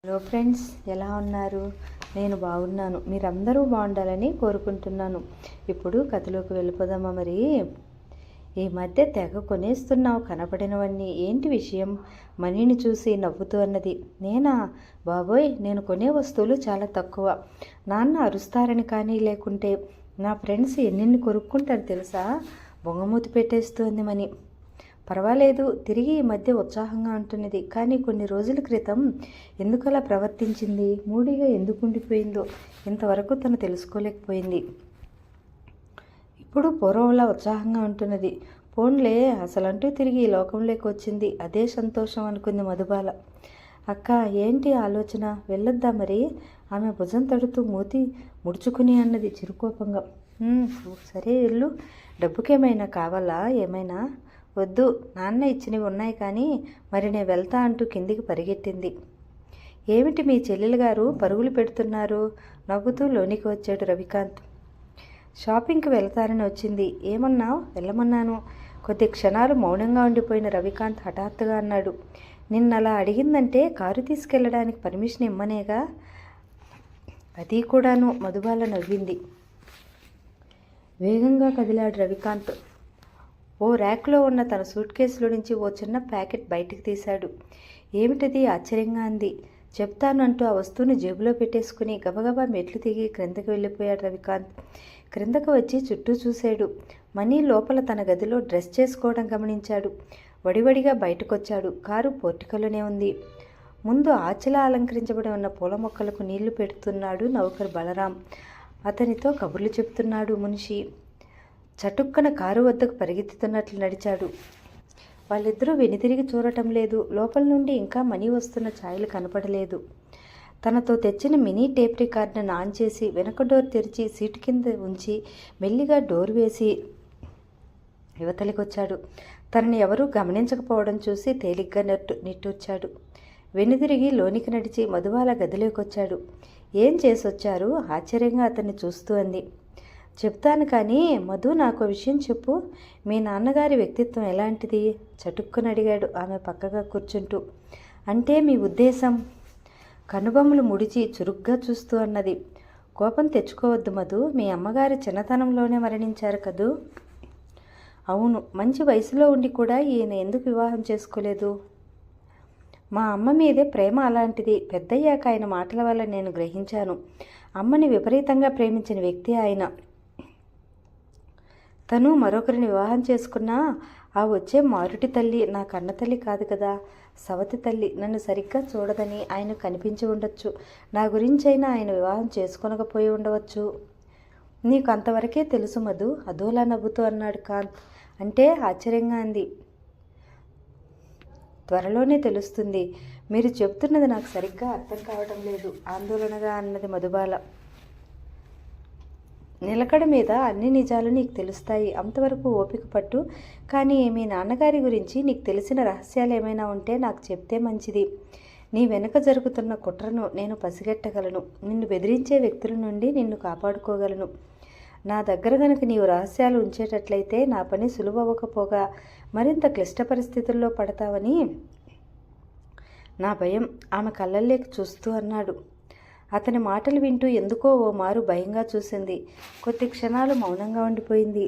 Hello friends, ఎలా ఉన్నారు? నేను బాగున్నాను. మీరందరూ బాగుండాలని కోరుకుంటున్నాను. ఇప్పుడు కథలోకి వెళ్ళిపోదామా? మరి ఈ మధ్య తెగ కొనేస్తున్నావు కనపడినవన్నీ, ఏంటి విషయం? మనీని చూసి నవ్వుతూ అన్నది. నేనా బాబోయ్, నేను కొనే వస్తువులు చాలా తక్కువ. నాన్న అరుస్తారని కానీ, లేకుంటే నా ఫ్రెండ్స్ ఎన్నెన్ని కొరుక్కుంటారు తెలుసా? బొంగమూతి పెట్టేస్తోంది మని. పర్వాలేదు, తిరిగి ఈ మధ్య ఉత్సాహంగా ఉంటున్నది. కానీ కొన్ని రోజుల క్రితం ఎందుకలా ప్రవర్తించింది, మూడీగా ఎందుకు ఉండిపోయిందో ఇంతవరకు తను తెలుసుకోలేకపోయింది. ఇప్పుడు పూర్వంలా ఉత్సాహంగా ఉంటున్నది. పోన్లే, అసలంటూ తిరిగి ఈ లోకంలోకి వచ్చింది, అదే సంతోషం అనుకుంది మధుబాల. అక్క, ఏంటి ఆలోచన? వెళ్ళొద్దా మరి? ఆమె భుజం తడుతూ మూతి ముడుచుకుని అన్నది చిరుకోపంగా. సరే వెళ్ళు. డబ్బుకేమైనా కావాలా? ఏమైనా? వద్దు, నాన్న ఇచ్చినవి ఉన్నాయి కానీ మరి నేను వెళ్తా అంటూ కిందికి పరిగెట్టింది. ఏమిటి మీ చెల్లెలు గారు పరుగులు పెడుతున్నారు? నవ్వుతూ లోనికి వచ్చాడు రవికాంత్. షాపింగ్కి వెళ్తారని వచ్చింది. ఏమన్నావు? వెళ్ళమన్నాను. కొద్ది క్షణాలు మౌనంగా ఉండిపోయిన రవికాంత్ హఠాత్తుగా అన్నాడు, నిన్నలా అడిగిందంటే కారు తీసుకెళ్ళడానికి పర్మిషన్ ఇమ్మనేగా? అది కూడాను. మధుబాల నవ్వింది. వేగంగా కదిలాడు రవికాంత్. ఓ ర్యాక్లో ఉన్న తన సూట్ కేసులో నుంచి ఓ చిన్న ప్యాకెట్ బయటికి తీశాడు. ఏమిటది? ఆశ్చర్యంగా అంది. చెప్తాను అంటూ ఆ వస్తువుని జేబులో పెట్టేసుకుని గబగబా మెట్లు దిగి క్రిందకు వెళ్ళిపోయాడు రవికాంత్. క్రిందకు వచ్చి చుట్టూ చూశాడు. మనీ లోపల తన గదిలో డ్రెస్ చేసుకోవడం గమనించాడు. వడివడిగా బయటకొచ్చాడు. కారు పోర్టికలోనే ఉంది. ముందు ఆచలా అలంకరించబడి ఉన్న పూల మొక్కలకు నీళ్లు పెడుతున్నాడు నౌకరు బలరాం. అతనితో కబుర్లు చెప్తున్నాడు మునిషి. చటుక్కన కారు వద్దకు పరిగెత్తుతున్నట్లు నడిచాడు. వాళ్ళిద్దరూ వెనుతిరిగి చూడటం లేదు. లోపల నుండి ఇంకా మనీ వస్తున్న ఛాయలు కనపడలేదు. తనతో తెచ్చిన మినీ టేప్ రికార్డును ఆన్ చేసి వెనక డోర్ తెరిచి సీటు కింద ఉంచి మెల్లిగా డోర్ వేసి యువతలికొచ్చాడు. తనని ఎవరూ గమనించకపోవడం చూసి తేలిగ్గా నిట్టూర్చాడు. వెనుదిరిగి లోనికి నడిచి మధుబాల గదిలోకి వచ్చాడు. ఏం చేసొచ్చారు? ఆశ్చర్యంగా అతన్ని చూస్తూ అంది. చెప్తాను కానీ మధు, నాకు విషయం చెప్పు. మీ నాన్నగారి వ్యక్తిత్వం ఎలాంటిది? చటుక్కుని అడిగాడు ఆమె పక్కగా కూర్చుంటూ. అంటే మీ ఉద్దేశం? కనుబొమ్మలు ముడిచి చురుగ్గా చూస్తూ అన్నది. కోపం తెచ్చుకోవద్దు మధు, మీ అమ్మగారి చిన్నతనంలోనే మరణించారు కదూ? అవును. మంచి వయసులో ఉండి కూడా ఈయన ఎందుకు వివాహం చేసుకోలేదు? మా అమ్మ మీదే ప్రేమ అలాంటిది. పెద్దయ్యాక ఆయన మాటల వల్ల నేను గ్రహించాను. అమ్మని విపరీతంగా ప్రేమించిన వ్యక్తి ఆయన. తను మరొకరిని వివాహం చేసుకున్నా ఆ వచ్చే మారుటి తల్లి నా కన్న తల్లి కాదు కదా, సవతి తల్లి. నన్ను సరిగ్గా చూడదని ఆయన కనిపించి ఉండొచ్చు. నా గురించైనా ఆయన వివాహం చేసుకొనకపోయి ఉండవచ్చు. నీకు అంతవరకే తెలుసు మధు, అదోలా నవ్వుతూ అన్నాడు కాంత్. అంటే? ఆశ్చర్యంగా అంది. త్వరలోనే తెలుస్తుంది. మీరు చెప్తున్నది నాకు సరిగ్గా అర్థం కావడం లేదు, ఆందోళనగా అన్నది మధుబాల. నిలకడ మీద అన్ని నిజాలు నీకు తెలుస్తాయి, అంతవరకు ఓపిక పట్టు. కానీ మీ నాన్నగారి గురించి నీకు తెలిసిన రహస్యాలు ఏమైనా ఉంటే నాకు చెప్తే మంచిది. నీ వెనుక జరుగుతున్న కుట్రను నేను పసిగట్టగలను. నిన్ను బెదిరించే వ్యక్తుల నుండి నిన్ను కాపాడుకోగలను. నా దగ్గర గనుక నీవు రహస్యాలు ఉంచేటట్లయితే నా పని సులువవ్వకపోగా మరింత క్లిష్ట పరిస్థితుల్లో పడతావని నా భయం. ఆమె కళ్ళల్లోకి చూస్తూ అన్నాడు. అతని మాటలు వింటూ ఎందుకో ఓ మారు భయంగా చూసింది. కొద్ది క్షణాలు మౌనంగా ఉండిపోయింది.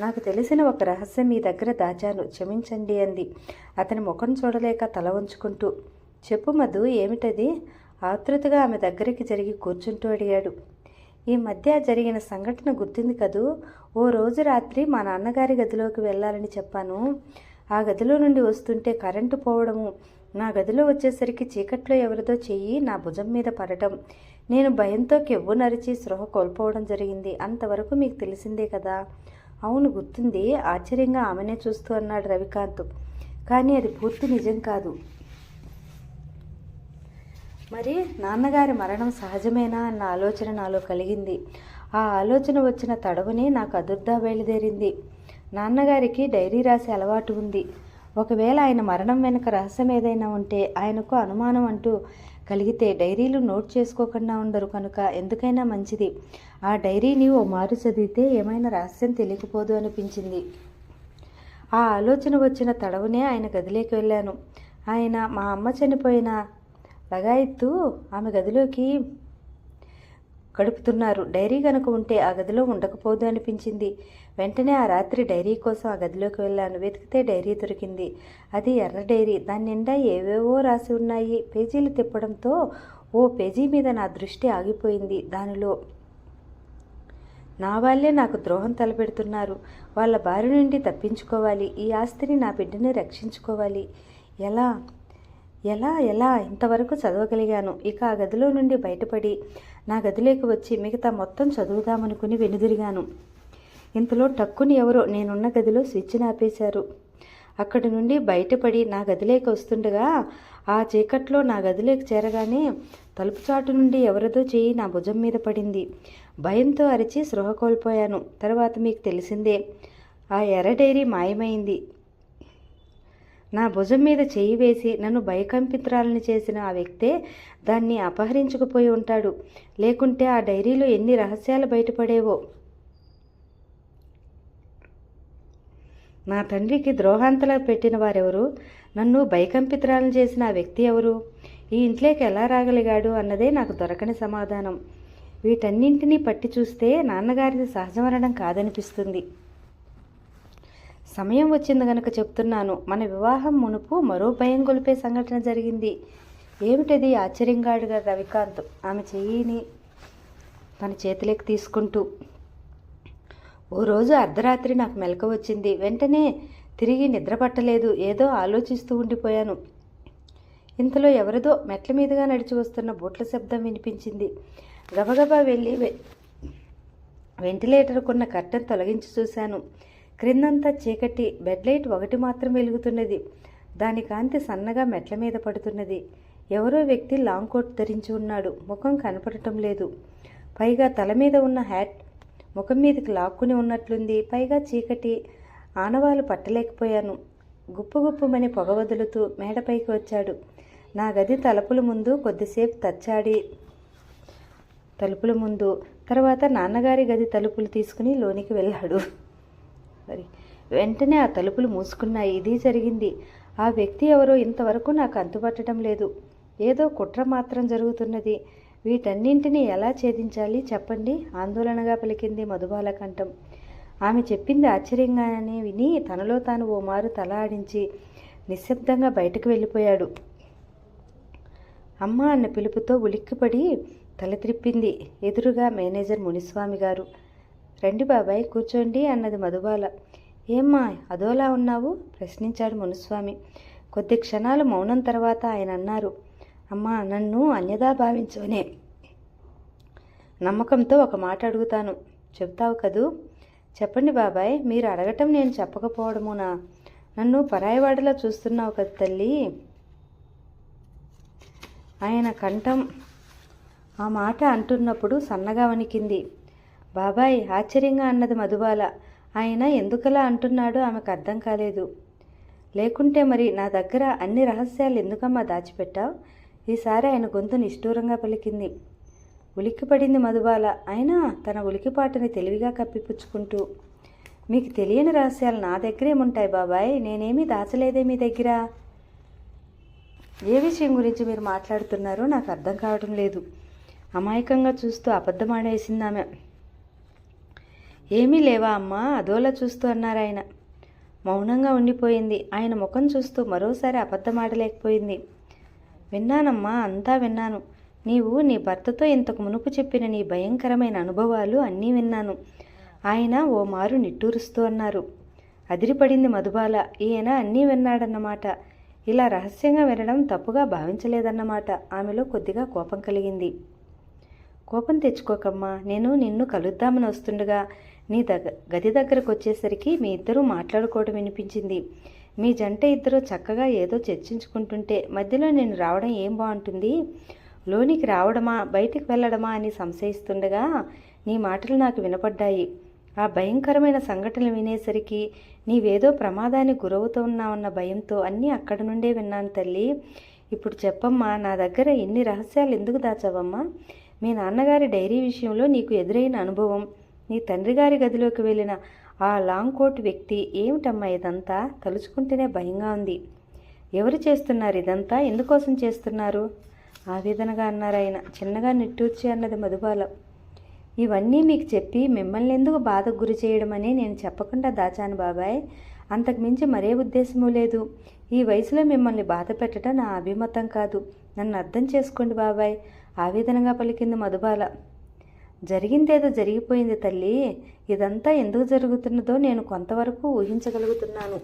నాకు తెలిసిన ఒక రహస్యం మీ దగ్గర దాచాను, క్షమించండి అంది అతని ముఖం చూడలేక తల వంచుకుంటూ. చెప్పు మధు, ఏమిటది? ఆతృతగా ఆమె దగ్గరికి జరిగి కూర్చుంటూ అడిగాడు. ఈ మధ్య జరిగిన సంఘటన గుర్తుంది కదూ? ఓ రోజు రాత్రి మా నాన్నగారి గదిలోకి వెళ్ళాలని చెప్పాను. ఆ గదిలో నుండి వస్తుంటే కరెంటు పోవడము, నా గదిలో వచ్చేసరికి చీకట్లో ఎవరిదో చెయ్యి నా భుజం మీద పడటం, నేను భయంతో కెవ్వు నరిచి స్పృహ కోల్పోవడం జరిగింది. అంతవరకు మీకు తెలిసిందే కదా? అవును, గుర్తుంది. ఆశ్చర్యంగా ఆమెనే చూస్తూ అన్నాడు రవికాంత్. కానీ అది పూర్తి నిజం కాదు. మరి నాన్నగారి మరణం సహజమేనా అన్న ఆలోచన నాలో కలిగింది. ఆ ఆలోచన వచ్చిన తడవునే నాకు అదుర్దా బయలుదేరింది. నాన్నగారికి డైరీ రాసే అలవాటు ఉంది. ఒకవేళ ఆయన మరణం వెనుక రహస్యం ఏదైనా ఉంటే, ఆయనకు అనుమానం అంటూ కలిగితే డైరీలు నోట్ చేసుకోకుండా ఉండరు కనుక ఎందుకైనా మంచిది. ఆ డైరీని ఓ మారు చదివితే ఏమైనా రహస్యం తెలియకపోదు అనిపించింది. ఆ ఆలోచన వచ్చిన తడవునే ఆయన గదిలోకి వెళ్ళాను. ఆయన మా అమ్మ చనిపోయిన లగాయత్తు ఆమె గదిలోకి గడుపుతున్నారు. డైరీ కనుక ఉంటే ఆ గదిలో ఉండకపోదు అనిపించింది. వెంటనే ఆ రాత్రి డైరీ కోసం ఆ గదిలోకి వెళ్ళాను. వెతికితే డైరీ దొరికింది. అది ఎర్ర డైరీ. దాని నిండా ఏవేవో రాసి ఉన్నాయి. పేజీలు తిప్పడంతో ఓ పేజీ మీద నా దృష్టి ఆగిపోయింది. దానిలో నా వాళ్ళే నాకు ద్రోహం తలపెడుతున్నారు. వాళ్ళ బారి నుండి తప్పించుకోవాలి. ఈ ఆస్తిని నా బిడ్డని రక్షించుకోవాలి. ఎలా ఎలా ఎలా ఇంతవరకు చదవగలిగాను. ఇక ఆ గదిలో నుండి బయటపడి నా గదిలోకి వచ్చి మిగతా మొత్తం చదువుదామనుకుని వెనుదిరిగాను. ఇంతలో టక్కుని ఎవరో నేనున్న గదిలో స్విచ్ని ఆపేశారు. అక్కడి నుండి బయటపడి నా గదిలోకి వస్తుండగా ఆ చీకట్లో నా గదిలోకి చేరగానే తలుపు చాటు నుండి ఎవరిదో చేయి నా భుజం మీద పడింది. భయంతో అరిచి స్పృహ కోల్పోయాను. తర్వాత మీకు తెలిసిందే, ఆ ఎర్ర డైరీ మాయమైంది. నా భుజం మీద చేయి వేసి నన్ను భయకంపితురాలని చేసిన ఆ వ్యక్తే దాన్ని అపహరించుకుపోయి ఉంటాడు. లేకుంటే ఆ డైరీలో ఎన్ని రహస్యాలు బయటపడేవో. నా తండ్రికి ద్రోహాంతలా పెట్టిన వారెవరు? నన్ను భయకంపితురాలను చేసిన ఆ వ్యక్తి ఎవరు? ఈ ఇంట్లోకి ఎలా రాగలిగాడు అన్నదే నాకు దొరకని సమాధానం. వీటన్నింటినీ పట్టి చూస్తే నాన్నగారిది సహజ మరణం కాదనిపిస్తుంది. సమయం వచ్చింది గనుక చెప్తున్నాను. మన వివాహం మునుపు మరో భయం గొలిపే సంఘటన జరిగింది. ఏమిటది? ఆశ్చర్యంగా అడిగాడు రవికాంత్ ఆమె చెయ్యిని తన చేతిలోకి తీసుకుంటూ. ఓ రోజు అర్ధరాత్రి నాకు మెలక వచ్చింది. వెంటనే తిరిగి నిద్ర పట్టలేదు. ఏదో ఆలోచిస్తూ ఉండిపోయాను. ఇంతలో ఎవరిదో మెట్ల మీదుగా నడిచి వస్తున్న బూట్ల శబ్దం వినిపించింది. గబగబా వెళ్ళి వెంటిలేటర్కున్న కర్టెన్ తొలగించి చూశాను. క్రిందంతా చీకటి. బెడ్ లైట్ ఒకటి మాత్రం వెలుగుతున్నది. దాని కాంతి సన్నగా మెట్ల మీద పడుతున్నది. ఎవరో వ్యక్తి లాంగ్ కోట్ ధరించి ఉన్నాడు. ముఖం కనపడటం లేదు. పైగా తల మీద ఉన్న హ్యాట్ ముఖం మీదకి లాక్కుని ఉన్నట్లుంది. పైగా చీకటి. ఆనవాలు పట్టలేకపోయాను. గుప్పుగుప్పుమని పొగ వదులుతూ మేడపైకి వచ్చాడు. నా గది తలుపుల ముందు కొద్దిసేపు తచ్చాడి. తలుపుల ముందు తర్వాత నాన్నగారి గది తలుపులు తీసుకుని లోనికి వెళ్ళాడు. వెంటనే ఆ తలుపులు మూసుకున్నాయి. ఇది జరిగింది. ఆ వ్యక్తి ఎవరో ఇంతవరకు నాకు అంతుపట్టడం లేదు. ఏదో కుట్ర మాత్రం జరుగుతున్నది. వీటన్నింటినీ ఎలా ఛేదించాలి చెప్పండి? ఆందోళనగా పలికింది మధుబాల కంఠం. ఆమె చెప్పింది ఆశ్చర్యంగానే విని తనలో తాను ఓ మారు తల ఆడించి నిశ్శబ్దంగా బయటకు వెళ్ళిపోయాడు. అమ్మ అన్న పిలుపుతో ఉలిక్కిపడి తల త్రిప్పింది. ఎదురుగా మేనేజర్ మునిస్వామి గారు. రండి బాబాయ్, కూర్చోండి అన్నది మధుబాల. ఏమ్మా అదోలా ఉన్నావు? ప్రశ్నించాడు మునిస్వామి. కొద్ది క్షణాలు మౌనం తర్వాత ఆయన అన్నారు, అమ్మా నన్ను అన్యదా భావించోనే నమ్మకంతో ఒక మాట అడుగుతాను, చెప్తావు కదూ? చెప్పండి బాబాయ్. మీరు అడగటం నేను చెప్పకపోవడమునా? నన్ను పరాయివాడిలా చూస్తున్నావు కదా తల్లి. ఆయన కంఠం ఆ మాట అంటున్నప్పుడు సన్నగా వణికింది. బాబాయ్ ఆశ్చర్యంగా అన్నది మధుబాల. ఆయన ఎందుకలా అంటున్నాడో ఆమెకు అర్థం కాలేదు. లేకుంటే మరి నా దగ్గర అన్ని రహస్యాలు ఎందుకమ్మా దాచిపెట్టావు? ఈసారి ఆయన గొంతు నిష్ఠూరంగా పలికింది. ఉలిక్కిపడింది మధుబాల. అయినా తన ఉలికిపాటుని తెలివిగా కప్పిపుచ్చుకుంటూ, మీకు తెలియని రహస్యాలు నా దగ్గరేముంటాయి బాబాయ్? నేనేమీ దాచలేదే మీ దగ్గర. ఏ విషయం గురించి మీరు మాట్లాడుతున్నారో నాకు అర్థం కావడం లేదు. అమాయకంగా చూస్తూ అబద్ధమాడేసిందామె. ఏమీ లేవా అమ్మా అదోలా చూస్తూ అన్నారాయన. మౌనంగా ఉండిపోయింది. ఆయన ముఖం చూస్తూ మరోసారి అబద్ధమాడలేకపోయింది. విన్నానమ్మా, అంతా విన్నాను. నీవు నీ భర్తతో ఇంతకు మునుపు చెప్పిన నీ భయంకరమైన అనుభవాలు అన్నీ విన్నాను. ఆయన ఓ మారు నిట్టూరుస్తూ అన్నారు. అదిరిపడింది మధుబాల. ఈయన అన్నీ విన్నాడన్నమాట. ఇలా రహస్యంగా వినడం తప్పుగా భావించలేదన్నమాట. ఆమెలో కొద్దిగా కోపం కలిగింది. కోపం తెచ్చుకోకమ్మా. నేను నిన్ను కలుద్దామని వస్తుండగా నీ గది దగ్గరకు వచ్చేసరికి మీ ఇద్దరూ మాట్లాడుకోవడం వినిపించింది. మీ జంట ఇద్దరు చక్కగా ఏదో చర్చించుకుంటుంటే మధ్యలో నేను రావడం ఏం బాగుంటుంది? లోనికి రావడమా బయటికి వెళ్ళడమా అని సంశయిస్తుండగా నీ మాటలు నాకు వినపడ్డాయి. ఆ భయంకరమైన సంఘటనలు వినేసరికి నీవేదో ప్రమాదానికి గురవుతున్నావన్న భయంతో అన్నీ అక్కడి నుండే విన్నాను తల్లి. ఇప్పుడు చెప్పమ్మా, నా దగ్గర ఇన్ని రహస్యాలు ఎందుకు దాచావమ్మా? మీ నాన్నగారి డైరీ విషయంలో నీకు ఎదురైన అనుభవం, నీ తండ్రి గారి గదిలోకి వెళ్ళిన ఆ లాంగ్ కోట్ వ్యక్తి, ఏమిటమ్మా ఇదంతా? తలుచుకుంటేనే భయంగా ఉంది. ఎవరు చేస్తున్నారు ఇదంతా? ఎందుకోసం చేస్తున్నారు? ఆవేదనగా అన్నారాయన. చిన్నగా నిట్టూర్చి అన్నది మధుబాల. ఇవన్నీ మీకు చెప్పి మిమ్మల్ని ఎందుకు బాధకు గురి చేయడమని నేను చెప్పకుండా దాచాను బాబాయ్. అంతకుమించి మరే ఉద్దేశమూ లేదు. ఈ వయసులో మిమ్మల్ని బాధ పెట్టడం నా అభిమతం కాదు. నన్ను అర్థం చేసుకోండి బాబాయ్, ఆవేదనగా పలికింది మధుబాల. జరిగిందేదో జరిగిపోయింది తల్లి. ఇదంతా ఎందుకు జరుగుతున్నదో నేను కొంతవరకు ఊహించగలుగుతున్నాను.